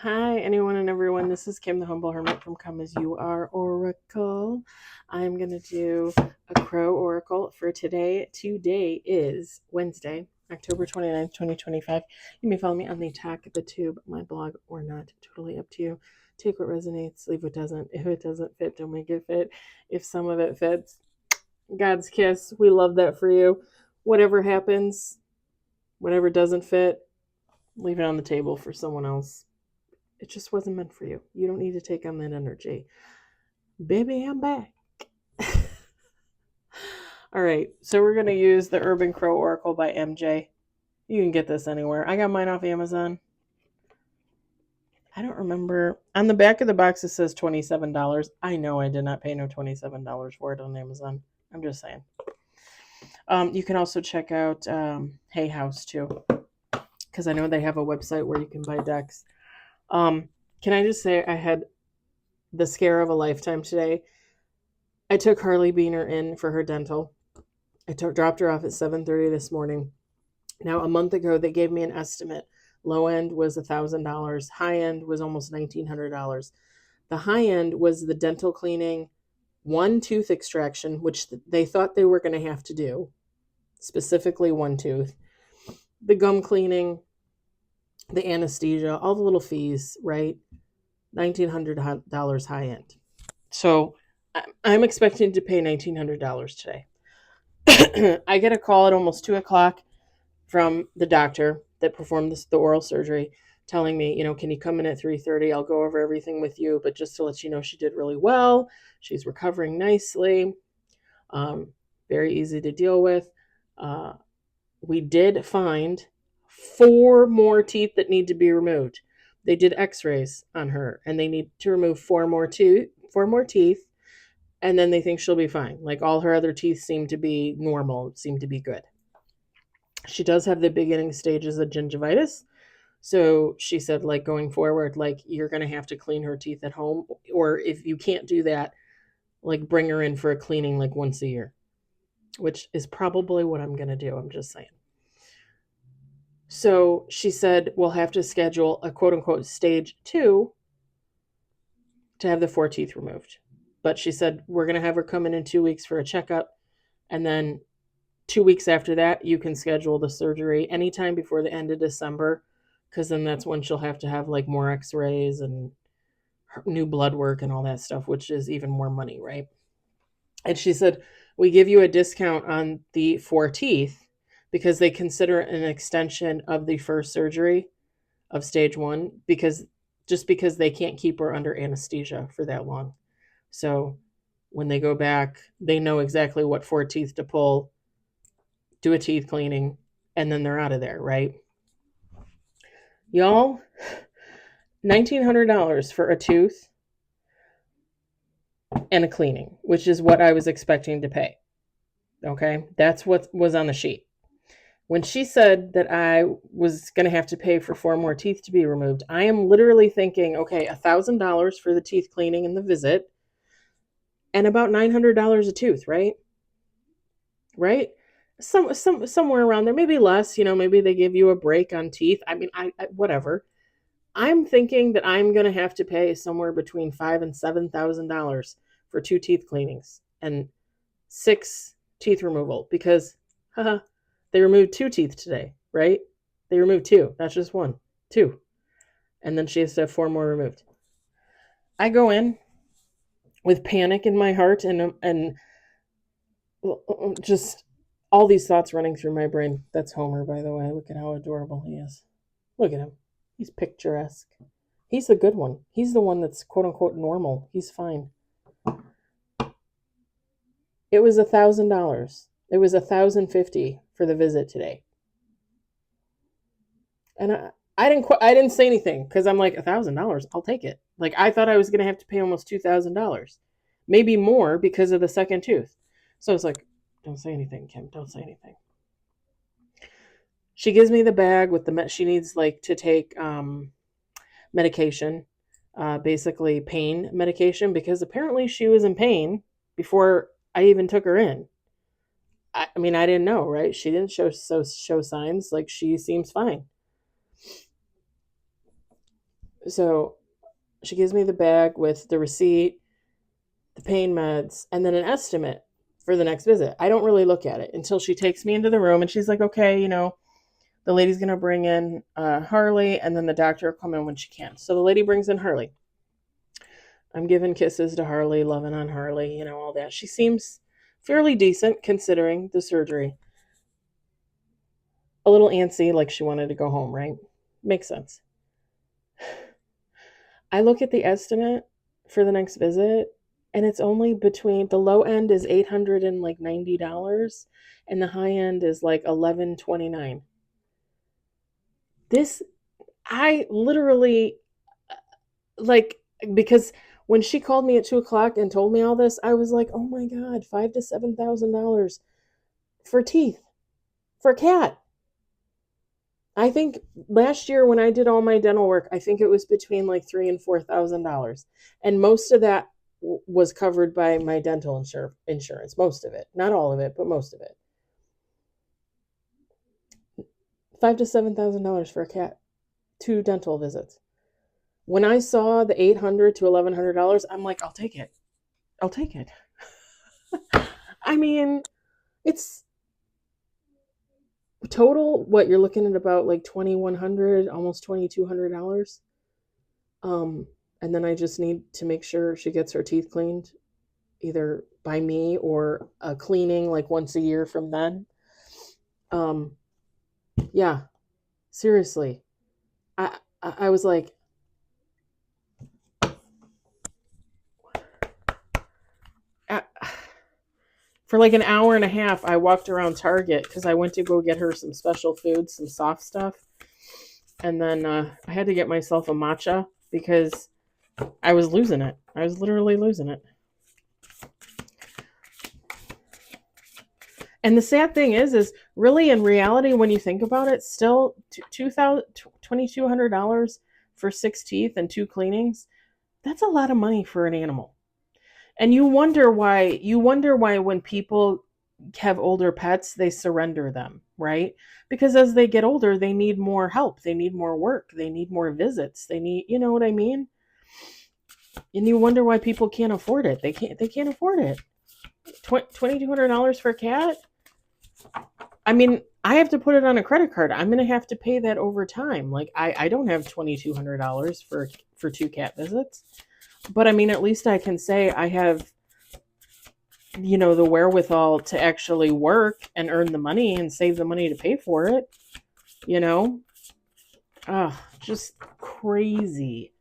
Hi, anyone and everyone. This is Kim, the Humble Hermit from Come As You Are Oracle. I'm going to do a crow oracle for today. Today is Wednesday, October 29th, 2025. You may follow me on the Talk the Tube, my blog, or not. Totally up to you. Take what resonates, leave what doesn't. If it doesn't fit, don't make it fit. If some of it fits, God's kiss. We love that for you. Whatever happens, whatever doesn't fit, leave it on the table for someone else. It just wasn't meant for you. You don't need to take on that energy. Baby, I'm back. All right, so we're going to use the Urban Crow Oracle by MJ. You can get this anywhere. I got mine off Amazon. I don't remember. On the back of the box, it says $27. I know I did not pay no $27 for it on Amazon. I'm just saying. You can also check out Hay House, too, because I know they have a website where you can buy decks. Can I just say I had the scare of a lifetime today. I took Harley Beaner in for her dental. I dropped her off at 7:30 this morning. Now, a month ago, they gave me an estimate. Low end was $1,000. High end was almost $1,900. The high end was the dental cleaning, one tooth extraction, which they thought they were going to have to do, specifically one tooth, the gum cleaning, the anesthesia, all the little fees, right? $1,900 high end. So I'm expecting to pay $1,900 today. I get a call at almost 2 o'clock from the doctor that performed the oral surgery telling me, can you come in at 3:30? I'll go over everything with you, but just to let you know, she did really well. She's recovering nicely. Very easy to deal with. We did find 4 more teeth that need to be removed. They did x-rays on her and they need to remove 4 more teeth, and then they think she'll be fine. Like all her other teeth seem to be normal, seem to be good. She does have the beginning stages of gingivitis. So she said, like, going forward, like, you're going to have to clean her teeth at home. Or if you can't do that, like, bring her in for a cleaning like once a year, which is probably what I'm going to do. I'm just saying. So she said, we'll have to schedule a quote unquote stage 2 to have the 4 teeth removed. But she said, we're going to have her come in 2 weeks for a checkup. And then 2 weeks after that, you can schedule the surgery anytime before the end of December, because then that's when she'll have to have like more x-rays and new blood work and all that stuff, which is even more money, right? And she said, we give you a discount on the 4 teeth because they consider it an extension of the first surgery of stage 1, because they can't keep her under anesthesia for that long. So when they go back, they know exactly what 4 teeth to pull, do a teeth cleaning, and then they're out of there, right? Y'all, $1,900 for a tooth and a cleaning, which is what I was expecting to pay. Okay, that's what was on the sheet. When she said that I was going to have to pay for 4 more teeth to be removed, I am literally thinking, okay, $1,000 for the teeth cleaning and the visit, and about $900 a tooth, right? Right? Somewhere around there, maybe less. Maybe they give you a break on teeth. I mean, I whatever. I'm thinking that I'm going to have to pay somewhere between $5,000 and $7,000 for 2 teeth cleanings and 6 teeth removal, because they removed 2 teeth today, right? They removed 2, not just 1, 2. And then she has to have 4 more removed. I go in with panic in my heart and just all these thoughts running through my brain. That's Homer, by the way. Look at how adorable he is. Look at him. He's picturesque. He's the good one. He's the one that's quote unquote normal. He's fine. It was $1,000. It was $1,050 for the visit today. And I didn't say anything because I'm like, $1,000, I'll take it. Like, I thought I was gonna have to pay almost $2,000, maybe more because of the second tooth. So it's like, don't say anything, Kim. Don't say anything. She gives me the bag with she needs like to take medication, basically pain medication, because apparently she was in pain before I even took her in. I mean, I didn't know, right? She didn't show signs. Like, she seems fine. So she gives me the bag with the receipt, the pain meds, and then an estimate for the next visit. I don't really look at it until she takes me into the room and she's like, okay, the lady's going to bring in Harley, and then the doctor will come in when she can. So the lady brings in Harley. I'm giving kisses to Harley, loving on Harley, all that. She seems fairly decent considering the surgery. A little antsy, like she wanted to go home, right? Makes sense. I look at the estimate for the next visit, and it's only between the low end is $890, and the high end is like $1129. This, I literally, like, because when she called me at 2 o'clock and told me all this, I was like, oh my God, $5,000 to $7,000 for teeth for a cat. I think last year when I did all my dental work, I think it was between like $3,000 and $4,000, and most of that was covered by my dental insurance. Most of it, not all of it, but most of it. $5,000 to $7,000 for a cat, 2 dental visits. When I saw the $800 to $1,100, I'm like, I'll take it. I'll take it. I mean, it's total. What you're looking at about like $2,100, almost $2,200. And then I just need to make sure she gets her teeth cleaned, either by me or a cleaning like once a year from then. Yeah, seriously. I was like, for like an hour and a half, I walked around Target because I went to go get her some special food, some soft stuff. And then I had to get myself a matcha because I was losing it. I was literally losing it. And the sad thing is really in reality, when you think about it, still $2,200 for 6 teeth and 2 cleanings. That's a lot of money for an animal. And you wonder why when people have older pets, they surrender them, right? Because as they get older, they need more help. They need more work. They need more visits. They need, you know what I mean? And you wonder why people can't afford it. They can't afford it. $2,200 for a cat? I mean, I have to put it on a credit card. I'm going to have to pay that over time. Like I don't have $2,200 for 2 cat visits. But I mean, at least I can say I have, the wherewithal to actually work and earn the money and save the money to pay for it. Just crazy.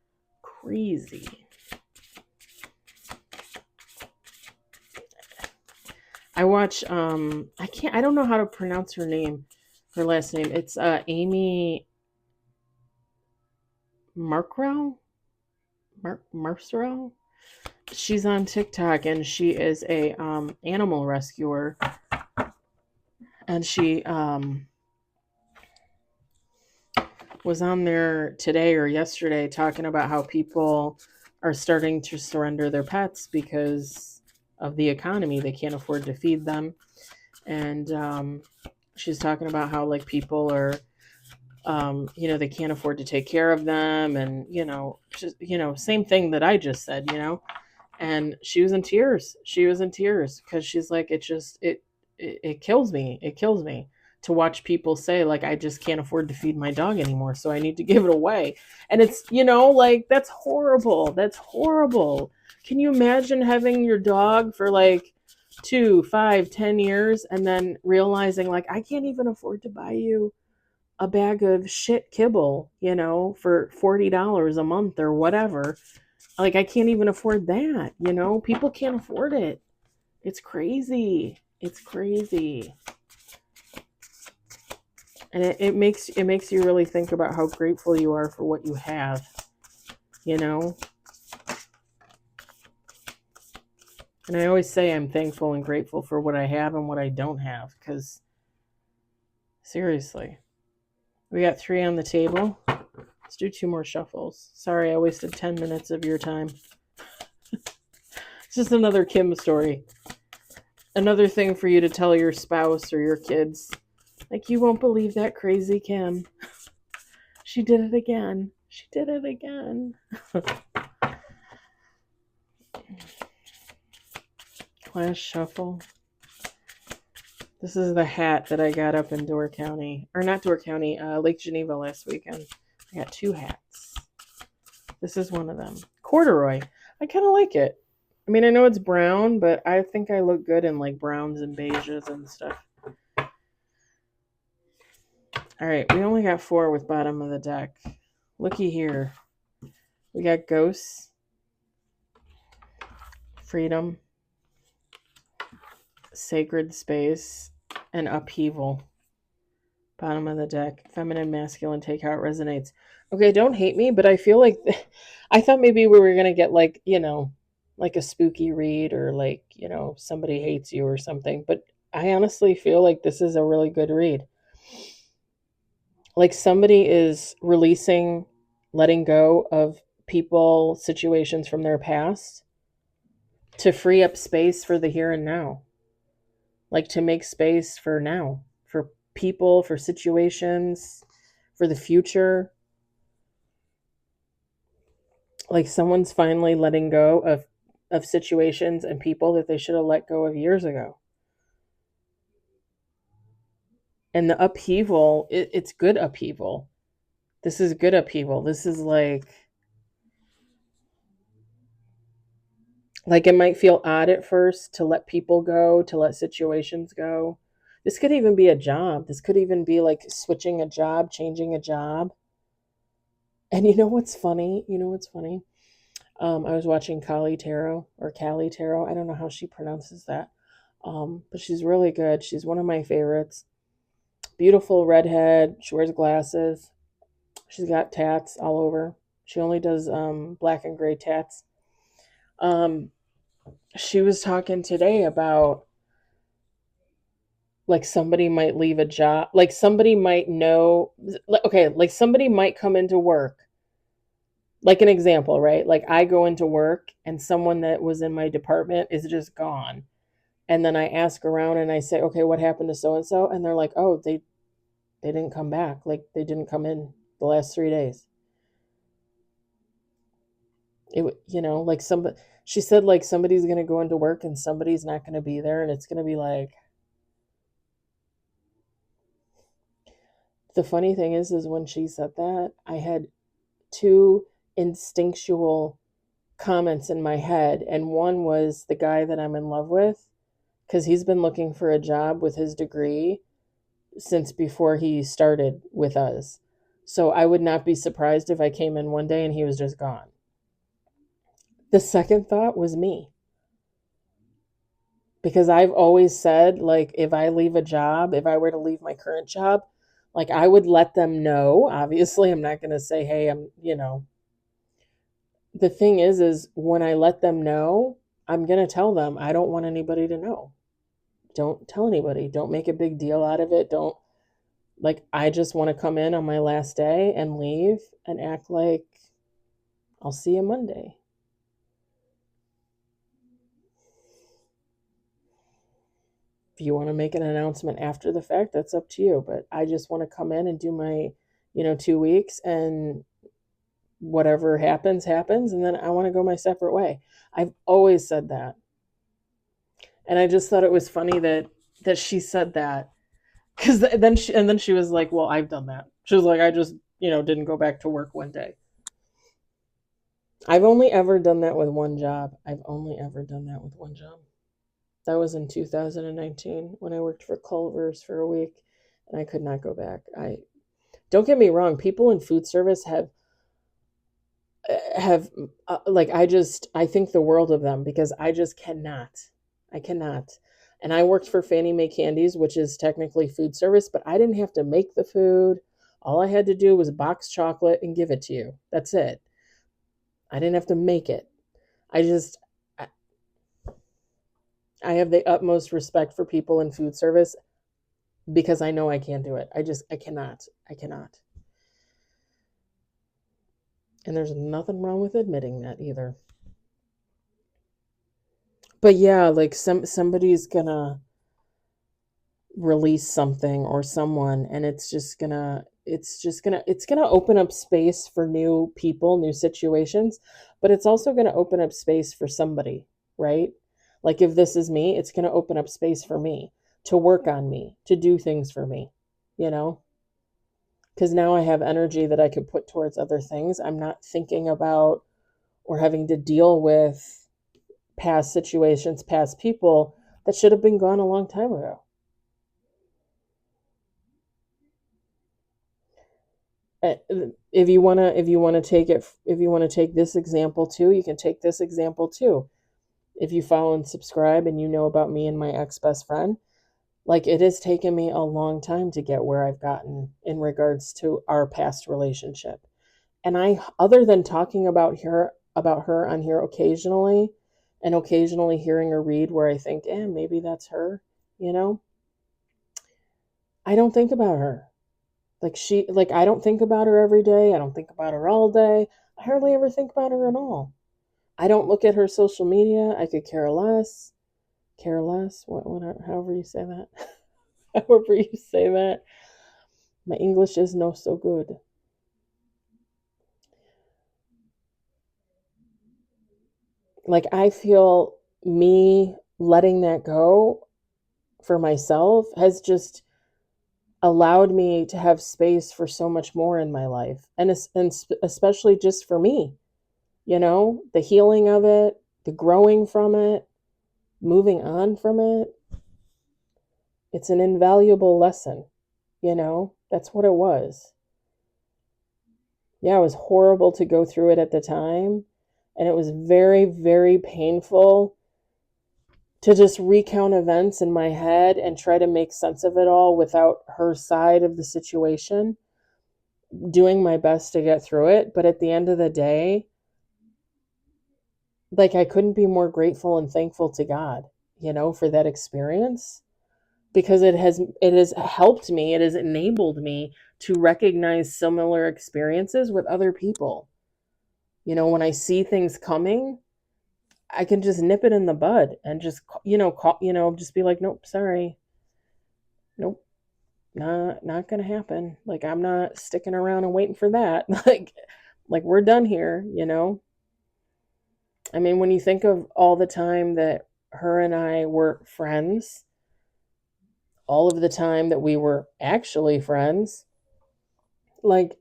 I watch, I don't know how to pronounce her last name. It's Amy Markrow? Marcel? She's on TikTok and she is a animal rescuer. And she was on there today or yesterday talking about how people are starting to surrender their pets because of the economy. They can't afford to feed them. And she's talking about how like people are they can't afford to take care of them, and same thing that I just said. And she was in tears because she's like, it kills me to watch people say like, I just can't afford to feed my dog anymore, so I need to give it away. And it's like, that's horrible. Can you imagine having your dog for like 2, 5, 10 years and then realizing like, I can't even afford to buy you a bag of shit kibble, for $40 a month or whatever. Like, I can't even afford that, People can't afford it. It's crazy. And it makes you really think about how grateful you are for what you have, And I always say I'm thankful and grateful for what I have and what I don't have, because seriously. We got 3 on the table. Let's do 2 more shuffles. Sorry, I wasted 10 minutes of your time. It's just another Kim story. Another thing for you to tell your spouse or your kids. Like, you won't believe that crazy Kim. She did it again. She did it again. Last shuffle. This is the hat that I got up in Door County. Or not Door County, Lake Geneva last weekend. I got 2 hats. This is one of them. Corduroy. I kind of like it. I mean, I know it's brown, but I think I look good in like browns and beiges and stuff. All right, we only got 4 with bottom of the deck. Looky here. We got ghosts, freedom, sacred space, and upheaval. Bottom of the deck. Feminine, masculine, take how it resonates. Okay, don't hate me, but I feel like I thought maybe we were going to get like, like a spooky read or like, somebody hates you or something. But I honestly feel like this is a really good read. Like somebody is releasing, letting go of people, situations from their past to free up space for the here and now. Like to make space for now, for people, for situations, for the future. Like someone's finally letting go of situations and people that they should have let go of years ago. And the upheaval, it's good upheaval. This is good upheaval. This is like it might feel odd at first to let people go, to let situations go. This could even be a job. This could even be like switching a job, changing a job. And you know what's funny? I was watching Callie Tarot or Callie Tarot. I don't know how she pronounces that. But she's really good. She's one of my favorites. Beautiful redhead. She wears glasses. She's got tats all over. She only does black and gray tats. She was talking today about like somebody might leave a job, like somebody might know, okay, like somebody might come into work. Like an example, right? Like I go into work and someone that was in my department is just gone. And then I ask around and I say, okay, what happened to so and so? And they're like, oh, they didn't come back. Like they didn't come in the last 3 days. Like somebody, she said like somebody's going to go into work and somebody's not going to be there. And it's going to be like, the funny thing is when she said that, I had 2 instinctual comments in my head. And one was the guy that I'm in love with, because he's been looking for a job with his degree since before he started with us. So I would not be surprised if I came in one day and he was just gone. The second thought was me. Because I've always said, like, if I leave a job, if I were to leave my current job, like, I would let them know. Obviously, I'm not going to say, hey, the thing is when I let them know, I'm going to tell them, I don't want anybody to know. Don't tell anybody. Don't make a big deal out of it. Don't, like, I just want to come in on my last day and leave and act like I'll see you Monday. If you want to make an announcement after the fact, that's up to you. But I just want to come in and do my, 2 weeks, and whatever happens, happens. And then I want to go my separate way. I've always said that. And I just thought it was funny that she said that. Because then she was like, well, I've done that. She was like, I just, didn't go back to work one day. I've only ever done that with one job. That was in 2019 when I worked for Culver's for a week, and I could not go back. Don't get me wrong, people in food service have like I think the world of them, because I just cannot. I cannot. And I worked for Fannie Mae Candies, which is technically food service, but I didn't have to make the food. All I had to do was box chocolate and give it to you. That's it. I didn't have to make it. I have the utmost respect for people in food service because I know I can't do it. I cannot. And there's nothing wrong with admitting that either. But yeah, like somebody's gonna release something or someone, and it's just gonna, it's gonna open up space for new people, new situations, but it's also gonna open up space for somebody, right? Like if this is me, it's gonna open up space for me to work on me, to do things for me, you know? Because now I have energy that I could put towards other things. I'm not thinking about or having to deal with past situations, past people that should have been gone a long time ago. Uh, if you want to take this example too, you can take this example too. If you follow and subscribe and you know about me and my ex-best friend, like it has taken me a long time to get where I've gotten in regards to our past relationship. And I, other than talking about her on here occasionally, and occasionally hearing a read where I think, maybe that's her, you know, I don't think about her. Like I don't think about her every day. I don't think about her all day. I hardly ever think about her at all. I don't look at her social media. I could care less. Care less. However you say that. However you say that. My English is no so good. Like I feel me letting that go for myself has just allowed me to have space for so much more in my life, and especially just for me, you know, the healing of it, the growing from it, moving on from it. It's an invaluable lesson, you know. That's what it was. Yeah, it was horrible to go through it at the time, and it was very, very painful to just recount events in my head and try to make sense of it all without her side of the situation, doing my best to get through it. But at the end of the day, like I couldn't be more grateful and thankful to God, you know, for that experience, because it has helped me, it has enabled me to recognize similar experiences with other people. You know, when I see things coming, I can just nip it in the bud and just, just be like, nope, sorry, nope, not gonna happen. Like I'm not sticking around and waiting for that. Like we're done here, you know. I mean, when you think of all the time that her and I were friends, all of the time that we were actually friends, like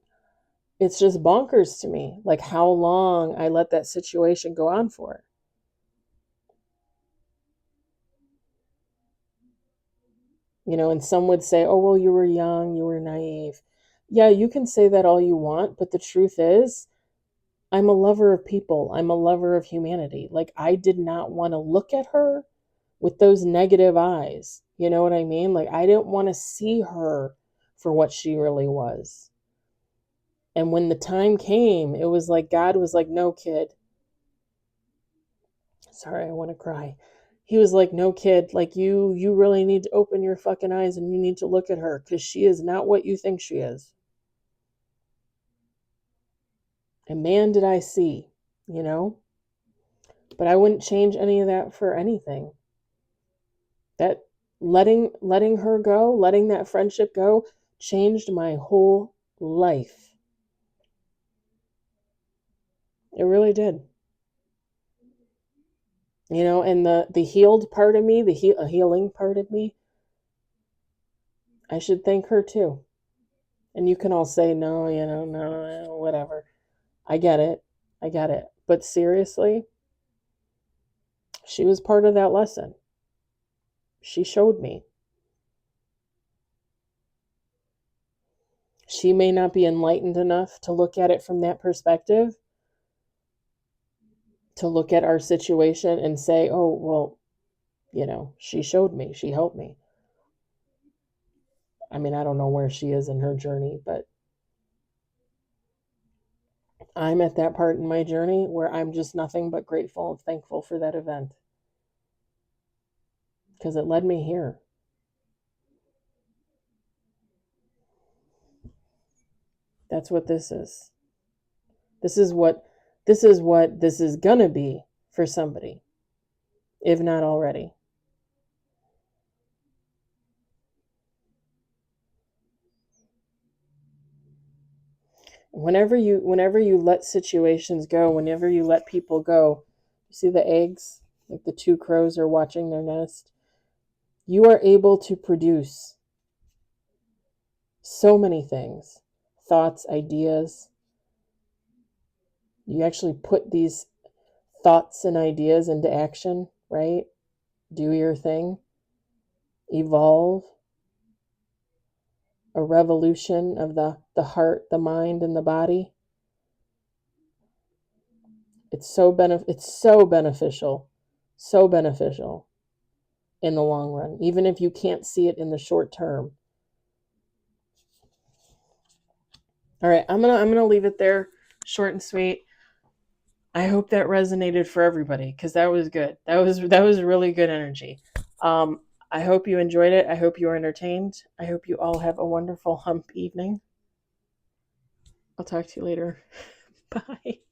it's just bonkers to me, like how long I let that situation go on for. You know, and some would say, oh, well, you were young, you were naive. Yeah, you can say that all you want, but the truth is, I'm a lover of people. I'm a lover of humanity. Like, I did not want to look at her with those negative eyes. You know what I mean? Like, I didn't want to see her for what she really was. And when the time came, it was like God was like, no, kid. Sorry, I want to cry. He was like, no, kid, like you really need to open your fucking eyes and you need to look at her because she is not what you think she is. And man, did I see, you know? But I wouldn't change any of that for anything. That letting her go, letting that friendship go, changed my whole life. It really did. You know, and the healed part of me, healing part of me, I should thank her too. And you can all say no, you know, no, whatever. I get it. I get it. But seriously, she was part of that lesson. She showed me. She may not be enlightened enough to look at it from that perspective, to look at our situation and say, oh, well, you know, she showed me, she helped me. I mean, I don't know where she is in her journey, but I'm at that part in my journey where I'm just nothing but grateful and thankful for that event because it led me here. That's what this is. This is what this is gonna be for somebody, if not already. Whenever you let situations go, whenever you let people go, you see the eggs, like the two crows are watching their nest. You are able to produce so many things, thoughts, ideas. You actually put these thoughts and ideas into action, right? Do your thing, evolve, a revolution of the heart, the mind, and the body. It's so beneficial, so beneficial in the long run, even if you can't see it in the short term. All right, I'm gonna leave it there, short and sweet. I hope that resonated for everybody because that was good. That was really good energy. Um, I hope you enjoyed it. I hope you were entertained. I hope you all have a wonderful hump evening. I'll talk to you later. Bye.